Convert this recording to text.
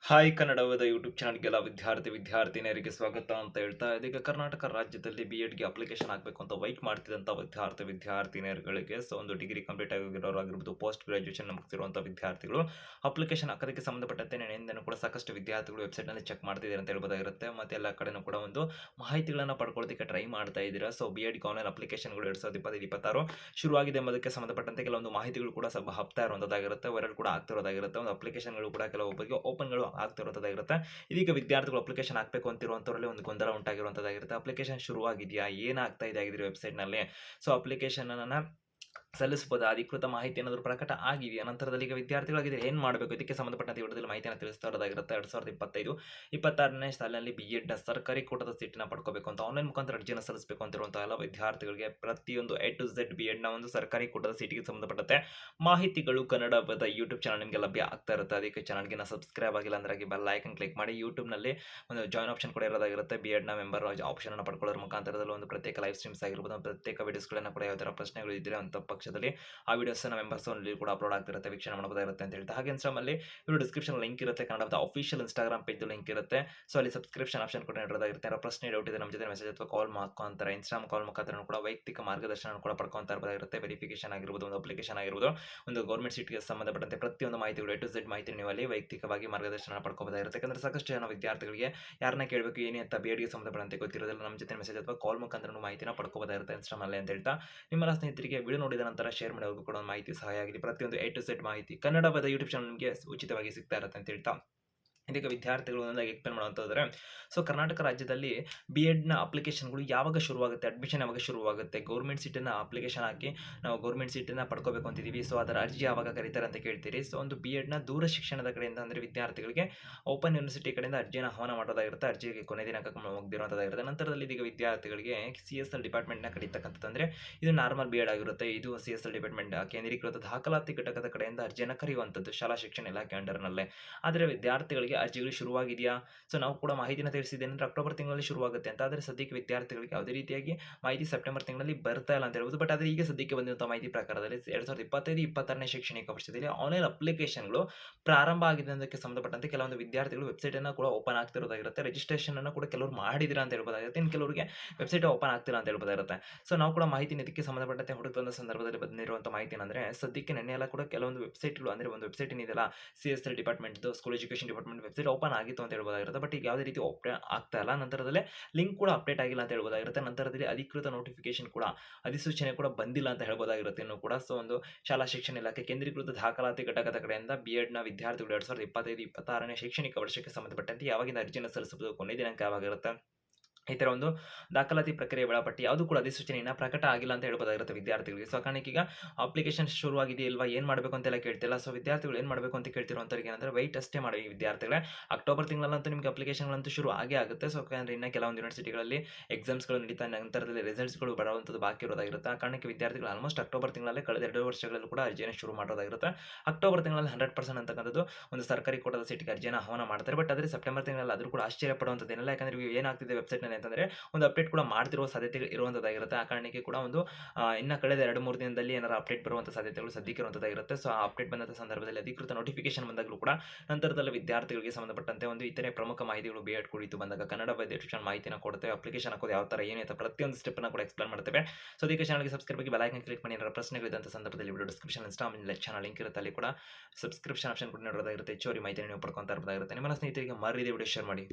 Hi ಕನ್ನಡವಾದ YouTube ಚಾನಲ್ಗೆಲ್ಲ ವಿದ್ಯಾರ್ಥಿನಿಯರಿಗೆ ಸ್ವಾಗತ ಅಂತ ಹೇಳ್ತಾ ಇದೀಗ ಕರ್ನಾಟಕ ರಾಜ್ಯದಲ್ಲಿ ಬಿ.ಎಡ್ಗೆ ಅಪ್ಲಿಕೇಶನ್ ಹಾಕಬೇಕು ಅಂತ ವೈಟ್ ಮಾಡ್ತಿದ್ದಂಥ ವಿದ್ಯಾರ್ಥಿನಿಯರುಗಳಿಗೆ ಒಂದು ಡಿಗ್ರಿ ಕಂಪ್ಲೀಟ್ ಆಗಿರೋರಾಗಿರ್ಬೋದು, ಪೋಸ್ಟ್ ಗ್ರಾಜುಯೇಷನ್ ಮುಗಿಸಿರುವಂಥ ವಿದ್ಯಾರ್ಥಿಗಳು ಅಪ್ಲಿಕೇಶನ್ ಹಾಕೋದಕ್ಕೆ ಸಂಬಂಧಪಟ್ಟಂತೆ ನೆನೆಯಿಂದನೂ ಕೂಡ ಸಾಕಷ್ಟು ವಿದ್ಯಾರ್ಥಿಗಳು ವೆಬ್ಸೈಟ್ನಲ್ಲಿ ಚೆಕ್ ಮಾಡ್ತಿದ್ದಾರೆ ಅಂತ ಹೇಳ್ಬೋದಾಗಿರುತ್ತೆ. ಮತ್ತು ಎಲ್ಲ ಕಡೆನೂ ಕೂಡ ಒಂದು ಮಾಹಿತಿಗಳನ್ನು ಪಡ್ಕೊಳ್ಳೋದಕ್ಕೆ ಟ್ರೈ ಮಾಡ್ತಾ ಇದ್ದೀರಾ. ಬಿ.ಎಡ್ಗೆ ಆನ್ಲೈನ್ ಅಪ್ಲಿಕೇಶನ್ಗಳು 2025-26 ಶುರುವಾಗಿದೆ ಎಂಬುದಕ್ಕೆ ಸಂಬಂಧಪಟ್ಟಂತೆ ಕೆಲವೊಂದು ಮಾಹಿತಿಗಳು ಕೂಡ ಸ್ವಲ್ಪ ಹಬ್ತಾ ಇರುವಂಥದ್ದಾಗಿರುತ್ತೆ, ವೈರಲ್ ಕೂಡ ಆಗ್ತಿರೋದಾಗಿರುತ್ತೆ. ಒಂದು ಅಪ್ಲಿಕೇಶನ್ಗಳು ಕೂಡ ಕೆಲವೊಬ್ಬರಿಗೆ ಓಪನ್ಗಳು ಆಗ್ತಿರುವಂಥದ್ದಾಗಿರುತ್ತೆ. ಇದೀಗ ವಿದ್ಯಾರ್ಥಿಗಳು ಅಪ್ಲಿಕೇಶನ್ ಹಾಕಬೇಕು ಅಂತಿರುವಂಥವರಲ್ಲಿ ಒಂದು ಗೊಂದಲ ಉಂಟಾಗಿರುವಂಥದ್ದಾಗಿರುತ್ತೆ. ಅಪ್ಲಿಕೇಶನ್ ಶುರುವಾಗಿದೆಯಾ, ಏನಾಗ್ತಾ ಇದೆ ಆಗಿದ್ರೆ ವೆಬ್ಸೈಟ್ನಲ್ಲಿ, ಅಪ್ಲಿಕೇಶನ್ ಅನ್ನ ಸಲ್ಲಿಸಬಹುದು, ಅಧಿಕೃತ ಮಾಹಿತಿ ಏನಾದರೂ ಪ್ರಕಟ ಆಗಿದೆಯಾ, ನಂತರದಲ್ಲಿ ಈಗ ವಿದ್ಯಾರ್ಥಿಗಳಾಗಿದ್ದರೆ ಏನು ಮಾಡಬೇಕು, ಇದಕ್ಕೆ ಸಂಬಂಧಪಟ್ಟಂತೆ ವಿಡಿಯೋದಲ್ಲಿ ಮಾಹಿತಿಯನ್ನು ತಿಳಿಸ್ತಾ ಇರೋದಾಗಿರುತ್ತೆ. 2025-26ನೇ ಸಾಲಿನಲ್ಲಿ ಬಿ.ಎಡ್ನ ಸರ್ಕಾರಿ ಕೋಟದ ಸೀಟನ್ನು ಪಡ್ಕೋಬೇಕು ಅಂತ ಆನ್ಲೈನ್ ಮುಖಾಂತರ ಅರ್ಜಿಯನ್ನು ಸಲ್ಲಿಸಬೇಕು ಅಂತಿರುವಂತಹ ಎಲ್ಲ ವಿದ್ಯಾರ್ಥಿಗಳಿಗೆ ಪ್ರತಿಯೊಂದು ಎ ಟು ಝೆಡ್ ಬಿ.ಎಡ್ನ ಒಂದು ಸರ್ಕಾರಿ ಕೋಟದ ಸೀಟಿಗೆ ಸಂಬಂಧಪಟ್ಟಂತೆ ಮಾಹಿತಿಗಳು ಕನ್ನಡದ ಯೂಟ್ಯೂಬ್ ಚಾನಲ್ ನಿಮಗೆ ಲಭ್ಯ ಆಗ್ತಾ ಇರುತ್ತೆ. ಅದಕ್ಕೆ ಚಾನಲ್ಗೆ ಸಬ್ಸ್ಕ್ರೈಬ್ ಆಗಿಲ್ಲ ಅಂದ್ರೆ ಬೆಲ್ ಐಕನ್ ಕ್ಲಿಕ್ ಮಾಡಿ. ಯೂಟ್ಯೂಬ್ನಲ್ಲಿ ಒಂದು ಜಾಯ್ನ್ ಆಪ್ಷನ್ ಕೂಡ ಇರೋದಾಗಿರುತ್ತೆ. ಬಿ.ಎಡ್ನ ಮೆಂಬರ್ ಆಪ್ಷನ್ ಅನ್ನು ಪಡ್ಕೊಳ್ಳೋದ್ರ ಮುಖಾಂತರದಲ್ಲಿ ಒಂದು ಪ್ರತ್ಯೇಕ ಲೈವ್ ಸ್ಟ್ರೀಮ್ಸ್ ಆಗಿರ್ಬೋದು, ಪ್ರತ್ಯೇಕ ವಿಡಿಯೋಸ್ಗಳನ್ನು ಕೂಡ ಯಾವ ಥರ ಪ್ರಶ್ನೆಗಳು ಇದ್ದರೆ ಅಂತ ಪಕ್ಷದಲ್ಲಿ ಆ ವಿಡಿಯೋಸ್ ಮೆಂಬರ್ಸ್ ಅಲ್ಲಿ ಕೂಡ ಅಪ್ಲೋಡ್ ಆಗ್ತಿರುತ್ತೆ, ವೀಕ್ಷಣೆ ಮಾಡಬಹುದಾಗಿರುತ್ತೆ ಅಂತ ಹೇಳ್ತಾ. ಹಾಗೆ ಇನ್ಸ್ಟಾಗ್ರಾಮ್ ಅಲ್ಲಿ ಇವರು ಡಿಸ್ಕ್ರಿಪ್ಷನ್ ಲಿಂಕ್ ಇರುತ್ತೆ, ಕನ್ನಡದ ಅಫಿಷಿಯಲ್ ಇನ್ಸ್ಟಾಗ್ರಾಮ್ ಪೇಜ್ ಲಿಂಕ್ ಇರುತ್ತೆ. ಅಲ್ಲಿ ಸಬ್ಸ್ಕ್ರಿಪ್ಷನ್ ಆಪ್ಷನ್ ಕೂಡ ಇರೋದಾಗಿರುತ್ತೆ. ಯಾರೋ ಪ್ರಶ್ನೆ ಡೌಟ್ ಇದೆ ನಮ್ಮ ಜೊತೆ ಮೆಸೇಜ್ ಅಥವಾ ಕಾಲ್ ಮುಖಾಂತರ, ಇನ್ಸ್ಟಾಗ್ರಾಮ್ ಕಾಲ್ ಮುಖಾಂತರ ಕೂಡ ವೈಯಕ್ತಿಕ ಮಾರ್ಗದರ್ಶನ ಕೂಡ ಪಡ್ಕೊಂತ ಇರಬಹುದಾಗಿರುತ್ತೆ. ವೆರಿಫಿಕೇಶನ್ ಆಗಿರ್ಬೋದು, ಒಂದು ಅಪ್ಲಿಕೇಶನ್ ಆಗಿರ್ಬೋದು, ಒಂದು ಗೌರ್ಮೆಂಟ್ ಸೀಟ್ಗೆ ಸಂಬಂಧಪಟ್ಟಂತೆ ಪ್ರತಿಯೊಂದು ಮಾಹಿತಿಗಳು ಎ ಟು ಝೆಡ್ ಮಾಹಿತಿ ನೀವು ಅಲ್ಲಿ ವೈಯಕ್ತಿಕವಾಗಿ ಮಾರ್ಗದರ್ಶನ ಪಡ್ಕೋಬಹುದಾಗಿರುತ್ತೆ. ಯಾಕಂದ್ರೆ ಸಾಕಷ್ಟು ಜನ ವಿದ್ಯಾರ್ಥಿಗಳಿಗೆ ಯಾರನ್ನ ಕೇಳಬೇಕು ಏನೇ ಅಂತ ಬಿ.ಎಡ್ಗೆ ಸಂಬಂಧಪಟ್ಟಂತೆ ಗೊತ್ತಿರೋದಿಲ್ಲ, ನಮ್ಮ ಜೊತೆ ಮೆಸೇಜ್ ಅಥವಾ ಕಾಲ್ ಮುಖಾಂತರ ಮಾಹಿತಿನ ಪಡ್ಕೋಬಹುದಾಗಿರುತ್ತೆ ಇನ್ಸ್ಟಾಗ್ರಾಮ್ ಅಲ್ಲಿ ಅಂತ ಹೇಳ್ತಾ. ನಿಮ್ಮೆಲ್ಲ ಸ್ನೇಹಿತರಿಗೆ ವಿಡಿಯೋ ನೋಡಿದ ನಂತರ ಶೇರ್ ಮಾಡೋದು ಕೂಡ ಒಂದು ಮಾಹಿತಿ ಸಹಾಯ ಆಗಿದೆ. ಪ್ರತಿಯೊಂದು ಎ ಟು ಝೆಡ್ ಮಾಹಿತಿ ಕನ್ನಡವಾದ ಯೂಟ್ಯೂಬ್ ಚಾನಲ್ ನಿಮಗೆ ಉಚಿತವಾಗಿ ಸಿಗ್ತಾ ಇರುತ್ತೆ ಅಂತ ಹೇಳ್ತಾ ಇದೀಗ ವಿದ್ಯಾರ್ಥಿಗಳು ಒಂದೊಂದಾಗಿ ಎಕ್ಸ್ಪ್ಲೇನ್ ಮಾಡುವಂತಾದ್ರೆ, ಕರ್ನಾಟಕ ರಾಜ್ಯದಲ್ಲಿ ಬಿ.ಎಡ್ನ ಅಪ್ಲಿಕೇಶನ್ಗಳು ಯಾವಾಗ ಶುರುವಾಗುತ್ತೆ, ಅಡ್ಮಿಷನ್ ಯಾವಾಗ ಶುರುವಾಗುತ್ತೆ, ಗೌರ್ಮೆಂಟ್ ಸೀಟನ್ನು ಅಪ್ಲಿಕೇಶನ್ ಹಾಕಿ ನಾವು ಗೌರ್ಮೆಂಟ್ ಸೀಟನ್ನು ಪಡ್ಕೋಬೇಕು ಅಂತಿದ್ದೀವಿ, ಅದರ ಅರ್ಜಿ ಯಾವಾಗ ಕರೀತಾರೆ ಅಂತ ಕೇಳ್ತೀರಿ. ಒಂದು ಬಿ.ಎಡ್ನ ದೂರ ಶಿಕ್ಷಣದ ಕಡೆಯಿಂದ ಅಂದರೆ ವಿದ್ಯಾರ್ಥಿಗಳಿಗೆ ಓಪನ್ ಯೂನಿವರ್ಸಿಟಿ ಕಡೆಯಿಂದ ಅರ್ಜಿಯನ್ನು ಆಹ್ವಾನ ಮಾಡೋದಾಗಿರುತ್ತೆ. ಅರ್ಜಿಗೆ ಕೊನೆ ದಿನಾಂಕ ಮುಗಿದಿರುವಂಥದ್ದಾಗಿರುತ್ತೆ. ನಂತರದಲ್ಲಿ ಇದೀಗ ವಿದ್ಯಾರ್ಥಿಗಳಿಗೆ CSL ಡಿಪಾರ್ಟ್ಮೆಂಟ್ನ ಕರೀತಕ್ಕಂಥದ್ದು, ಅಂದರೆ ಇದು ನಾರ್ಮಲ್ ಬಿ.ಎಡ್ ಆಗಿರುತ್ತೆ. ಇದು CSL ಡಿಪಾರ್ಟ್ಮೆಂಟ್ ಕೇಂದ್ರೀಕೃತ ದಾಖಲಾತಿ ಘಟಕದ ಕಡೆಯಿಂದ ಅರ್ಜಿಯನ್ನು ಕರೆಯುವಂಥದ್ದು ಶಾಲಾ ಶಿಕ್ಷಣ ಇಲಾಖೆ ಅಂಡರ್ನಲ್ಲೇ. ಆದರೆ ವಿದ್ಯಾರ್ಥಿಗಳಿಗೆ ಅರ್ಜಿಗಳು ಶುರುವಾಗಿದೆಯಾ, ನಾವು ಕೂಡ ಮಾಹಿತಿನ ತಿಳಿಸಿದ್ದೇನೆ ಅಂದರೆ ಅಕ್ಟೋಬರ್ ತಿಂಗಳಲ್ಲಿ ಶುರುವಾಗುತ್ತೆ ಅಂತ. ಆದರೆ ಸದ್ಯಕ್ಕೆ ವಿದ್ಯಾರ್ಥಿಗಳಿಗೆ ಯಾವುದೇ ರೀತಿಯಾಗಿ ಮಾಹಿತಿ ಸೆಪ್ಟೆಂಬರ್ ತಿಂಗಳಲ್ಲಿ ಬರ್ತಾ ಇಲ್ಲ ಅಂತ ಹೇಳ್ಬೋದು. ಬಟ್ ಆದರೆ ಈಗ ಸದ್ಯಕ್ಕೆ ಬಂದಿರುವಂಥ ಮಾಹಿತಿ ಪ್ರಕಾರದಲ್ಲಿ 2025-26ನೇ ಶೈಕ್ಷಣಿಕ ವರ್ಷದಲ್ಲಿ ಆನ್ಲೈನ್ ಅಪ್ಲಿಕೇಶನ್ಗಳು ಪ್ರಾರಂಭ ಆಗಿದೆ ಅನ್ನೋದಕ್ಕೆ ಸಂಬಂಧಪಟ್ಟಂತೆ ಕೆಲವೊಂದು ವಿದ್ಯಾರ್ಥಿಗಳು ವೆಬ್ಸೈಟನ್ನು ಕೂಡ ಓಪನ್ ಆಗ್ತಿರೋದಾಗಿರುತ್ತೆ. ರಿಜಿಸ್ಟ್ರೇಷನ್ ಅನ್ನು ಕೂಡ ಕೆಲವರು ಮಾಡಿದಿರಾ ಅಂತ ಹೇಳ್ಬೋದಾಗಿರುತ್ತೆ, ಇನ್ನು ಕೆಲವರಿಗೆ ವೆಬ್ಸೈಟ್ ಓಪನ್ ಆಗ್ತಿಲ್ಲ ಅಂತ ಹೇಳ್ಬೋದಾಗಿರುತ್ತೆ. ನಾವು ಕೂಡ ಮಾಹಿತಿ ಇದಕ್ಕೆ ಸಂಬಂಧಪಟ್ಟಂತೆ ಹುಡುಕುವಂಥ ಸಂದರ್ಭದಲ್ಲಿ ಬಂದಿರುವಂಥ ಮಾಹಿತಿ ಏನಂದರೆ, ಸದ್ಯಕ್ಕೆ ನೆನ್ನೆ ಎಲ್ಲ ಕೂಡ ಕೆಲವೊಂದು ವೆಬ್ಸೈಟ್ಗಳು, ಅಂದರೆ ಒಂದು ವೆಬ್ಸೈಟ್ ಏನಿದೆಯಲ್ಲ CSL department school education department website open ಆಗಿತ್ತು ಅಂತ ಹೇಳ್ಬೋದಾಗಿರುತ್ತೆ. ಬಟ್ ಈಗ ಯಾವುದೇ ರೀತಿ ಓಪನ್ ಆಗ್ತಾ ಇಲ್ಲ. ನಂತರದಲ್ಲಿ ಲಿಂಕ್ ಕೂಡ ಅಪ್ಡೇಟ್ ಆಗಿಲ್ಲ ಅಂತ ಹೇಳ್ಬೋದಾಗಿರುತ್ತೆ. ನಂತರದಲ್ಲಿ ಅಧಿಕೃತ ನೋಟಿಫಿಕೇಶನ್ ಕೂಡ, ಅಧಿಸೂಚನೆ ಕೂಡ ಬಂದಿಲ್ಲ ಅಂತ ಹೇಳ್ಬೋದಾಗಿರುತ್ತೆ ಇನ್ನು ಕೂಡ. ಒಂದು ಶಾಲಾ ಶಿಕ್ಷಣ ಇಲಾಖೆ ಕೇಂದ್ರೀಕೃತ ದಾಖಲಾತಿ ಘಟಕದ ಕಡೆಯಿಂದ ಬಿ.ಎಡ್ನ ವಿದ್ಯಾರ್ಥಿಗಳು 2025-26ನೇ ಶೈಕ್ಷಣಿಕ ವರ್ಷಕ್ಕೆ ಸಂಬಂಧಪಟ್ಟಂತೆ ಯಾವಾಗಿಂದ ಅರ್ಜಿಯನ್ನು ಸಲ್ಲಿಸಬಹುದು, ಕೊನೆ ದಿನಾಂಕ ಯಾವಾಗಿರುತ್ತೆ, ಈ ಥರ ಒಂದು ದಾಖಲಾತಿ ಪ್ರಕ್ರಿಯೆ ವೇಳಾಪಟ್ಟಿ ಯಾವುದು ಕೂಡ ಅಧಿಸೂಚನೆಯನ್ನು ಪ್ರಕಟ ಆಗಿಲ್ಲ ಅಂತ ಹೇಳ್ಬೋದಾಗಿರುತ್ತೆ ವಿದ್ಯಾರ್ಥಿಗಳಿಗೆ. ಕಾರಣಕ್ಕೆ ಈಗ ಅಪ್ಲಿಕೇಶನ್ ಶುರುವಾಗಿದೆಯಲ್ವಾ, ಏನು ಮಾಡಬೇಕು ಅಂತೆಲ್ಲ ಕೇಳ್ತಿಲ್ಲ. ವಿದ್ಯಾರ್ಥಿಗಳು ಏನು ಮಾಡಬೇಕು ಅಂತ ಕೇಳ್ತಿರುವಂಥವ್ರಿಗೆ ಏನಂದರೆ ವೆಯ್ಟ್ ಅಷ್ಟೇ ಮಾಡಿ ವಿದ್ಯಾರ್ಥಿಗಳೇ. ಅಕ್ಟೋಬರ್ ತಿಂಗಳಲ್ಲಂತೂ ನಿಮಗೆ ಅಪ್ಲಿಕೇಶನ್ಗಳಂತೂ ಶುರು ಆಗೇ ಆಗುತ್ತೆ. ಯಾಕಂದರೆ ಇನ್ನು ಕೆಲವೊಂದು ಯೂನಿವರ್ಸಿಟಿಗಳಲ್ಲಿ ಎಕ್ಸಾಮ್ಸ್ಗಳು ನಡೀತಾ, ನಂತರದಲ್ಲಿ ರಿಸಲ್ಟ್ಸ್ಗಳು ಬರುವಂಥದ್ದು ಬಾಕಿ ಇರೋದಾಗಿರುತ್ತೆ. ಆ ಕಾರಣಕ್ಕೆ ವಿದ್ಯಾರ್ಥಿಗಳು ಆಲ್ಮೋಸ್ಟ್ ಅಕ್ಟೋಬರ್ ತಿಂಗಳಲ್ಲೇ ಕಳೆದ 2 ವರ್ಷಗಳಲ್ಲೂ ಕೂಡ ಅರ್ಜಿಯನ್ನು ಶುರು ಮಾಡೋದಾಗಿರುತ್ತೆ. ಅಕ್ಟೋಬರ್ ತಿಂಗಳಲ್ಲಿ 100% ಅಂತಕ್ಕಂಥದ್ದು ಒಂದು ಸರ್ಕಾರಿ ಕೋಟದ ಸೀಟಿಗೆ ಅರ್ಜಿಯನ್ನು ಆಹ್ವಾನ ಮಾಡ್ತಾರೆ. ಬಟ್ ಆದರೆ ಸೆಪ್ಟೆಂಬರ್ ತಿಂಗಳಲ್ಲಿ ಆದರೂ ಕೂಡ ಆಶ್ಚರ್ಯ ಪಡುವಂಥದ್ದು ಏನಿಲ್ಲ. ಯಾಕಂದರೆ ಏನಾಗ್ತಿದೆ ವೆಬ್ಸೈಟ್ನಲ್ಲಿ ಅಂತಂದರೆ ಒಂದು ಅಪ್ಡೇಟ್ ಕೂಡ ಮಾಡ್ತಿರುವ ಸಾಧ್ಯತೆಗಳು ಇರುವಂಥದ್ದಾಗಿರುತ್ತೆ. ಆ ಕಾರಣಕ್ಕೆ ಕೂಡ ಒಂದು ಇನ್ನು ಕಳೆದ 2-3 ದಿನದಲ್ಲಿ ಏನಾರ ಅಪ್ಡೇಟ್ ಬರುವಂಥ ಸಾಧ್ಯತೆಗಳು ಸದ್ಯಕ್ಕೆ ಇರುವಂಥದ್ದಾಗಿರುತ್ತೆ. ಆ ಅಪ್ಡೇಟ್ ಬಂದಂಥ ಸಂದರ್ಭದಲ್ಲಿ ಅಧಿಕೃತ ನೋಟಿಫಿಕೇಶನ್ ಬಂದಾಗಲೂ ಕೂಡ ನಂತರದಲ್ಲಿ ವಿದ್ಯಾರ್ಥಿಗಳಿಗೆ ಸಂಬಂಧಪಟ್ಟಂತೆ ಒಂದು ಇತರೆ ಪ್ರಮುಖ ಮಾಹಿತಿಗಳು ಬಿ.ಎಡ್ ಕುರಿತು ಬಂದಾಗ ಕನ್ನಡ ಎಜುಕೇಷನ್ ಮಾಹಿತಿನ ಕೊಡ್ತೇವೆ. ಅಪ್ಲಿಕೇಶನ್ ಹಾಕೋದು ಯಾವ ಥರ ಏನು ಅಂತ ಪ್ರತಿಯೊಂದು ಸ್ಟೆಪ್ನ ಕೂಡ ಎಕ್ಸ್ಪ್ಲೇನ್ ಮಾಡ್ತೇವೆ. ಅದಕ್ಕೆ ಚಾನಲ್ಗೆ ಸಬ್ಸ್ಕ್ರೈಬ್ ಆಗಿ ಬೆಲ್ ಐಕಾನ್ ಕ್ಲಿಕ್ ಮಾಡಿ. ಏನಾರ ಪ್ರಶ್ನೆಗಳಿದ್ದಂಥ ಸಂದರ್ಭದಲ್ಲಿ video description Instagram channel link ಇರುತ್ತೆ, ಅಲ್ಲಿ ಕೂಡ ಸಬ್ಸ್ಕ್ರಿಪ್ಷನ್ ಆಪ್ಷನ್ ಕೂಡ ನೋಡೋದಾಗಿರುತ್ತೆ. ಹೆಚ್ಚುವರಿ ಮಾಹಿತಿ ನೀವು ಪಡ್ಕೊಂತ ಇರಬಹುದಾಗಿರುತ್ತೆ. ನಿಮ್ಮ ಸ್ನೇಹಿತರಿಗೆ ಮಾರಿದ ವಿಡಿಯೋ ಶೇರ್ ಮಾಡಿ.